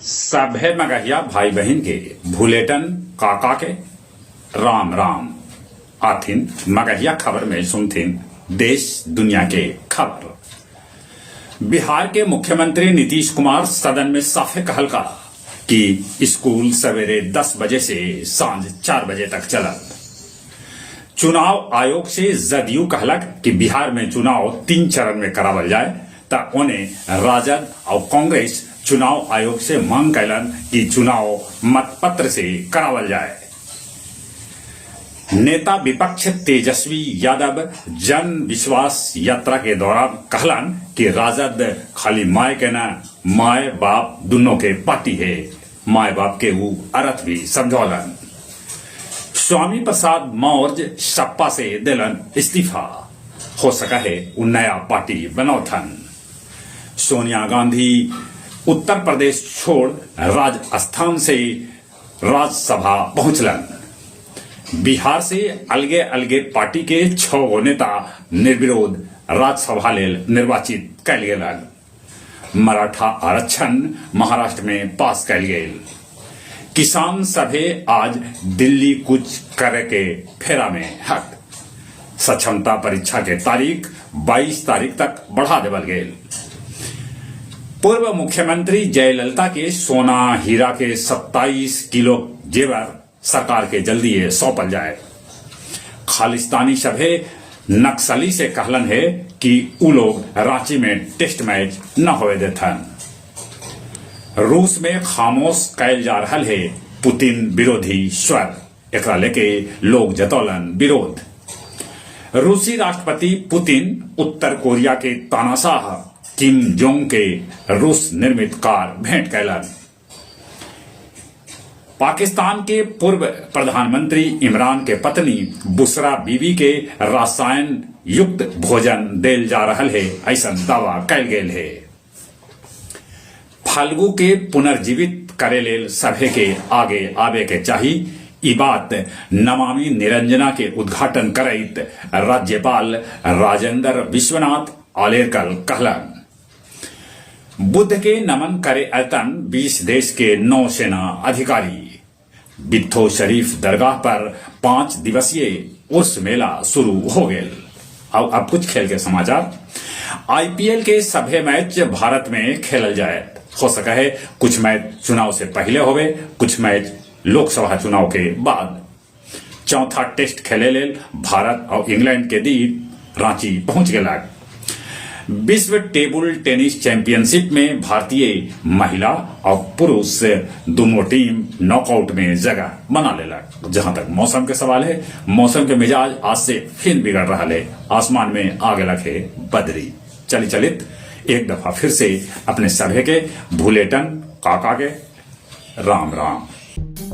सभे मगहिया भाई बहन के भूलेटन काका के राम राम आथिन मगहिया खबर में सुनथिन देश दुनिया के खबर। बिहार के मुख्यमंत्री नीतीश कुमार सदन में साफे कहलका कि स्कूल सवेरे 10 बजे से सांझ 4 बजे तक चलल। चुनाव आयोग से जदयू कहलक कि बिहार में चुनाव 3 चरण में करावल जाए त ओने राजद और कांग्रेस चुनाव आयोग से मांग कैलन कि चुनाव मतपत्र से करावल जाए। नेता विपक्ष तेजस्वी यादव जन विश्वास यात्रा के दौरान कहलन कि राजद खाली माय के न माय बाप दोनों के पार्टी है, माय बाप के वो अर्थ भी समझौलन। स्वामी प्रसाद मौर्य सपा से दिलन इस्तीफा, हो सका है वो नया पार्टी बनौथन। सोनिया गांधी उत्तर प्रदेश छोड़ राजस्थान से राज्यसभा पहुंचलन। बिहार से अलगे अलगे पार्टी के 6 नेता निर्विरोध राज्यसभा लेल निर्वाचित कैल गेलन। मराठा आरक्षण महाराष्ट्र में पास कैल गेल। किसान सभे आज दिल्ली कुछ करे के फेरा में हक। सक्षमता परीक्षा के तारीख 22 तारीख तक बढ़ा देवल गेल। पूर्व मुख्यमंत्री जयललिता के सोना हीरा के 27 किलो जेवर सरकार के जल्दी सौंपल जाए। खालिस्तानी सभे नक्सली से कहलन है कि उ लोग रांची में टेस्ट मैच न होए देथन। रूस में खामोश कैल जा रहल है पुतिन विरोधी स्वर, एकरा लेके लोग जतौलन विरोध। रूसी राष्ट्रपति पुतिन उत्तर कोरिया के तानाशाह किम जोंग के रूस निर्मित कार भेंट कैलन। पाकिस्तान के पूर्व प्रधानमंत्री इमरान के पत्नी बुशरा बीबी के रसायन युक्त भोजन देल जा रहल है, ऐसा दावा कैल गेल है। फल्गु के पुनर्जीवित करे लेल सभे के आगे आवे के चाही, ई बात नमामि निरंजना के उद्घाटन करैत राज्यपाल राजेंद्र विश्वनाथ आलेरकर कहलन। बुद्ध के नमन करे अयतन 20 देश के नौसेना अधिकारी। बिट्ठो शरीफ दरगाह पर 5 दिवसीय उर्स मेला शुरू हो गए। अब कुछ खेल के समाचार। आईपीएल के सभे मैच भारत में खेलल जाए। हो सका है कुछ मैच चुनाव से पहले होवे, कुछ मैच लोकसभा चुनाव के बाद। चौथा टेस्ट खेले लेल भारत और इंग्लैंड के बीच रांची पहुंच गया। विश्व टेबल टेनिस चैंपियनशिप में भारतीय महिला और पुरुष दोनों टीम नॉकआउट में जगह बना लेलक। जहां तक मौसम के सवाल है, मौसम के मिजाज आज से फिर बिगड़ रहा है। आसमान में आगे लगे बदरी। चलित एक दफा फिर से अपने सभे के भूलेटन काका के राम राम।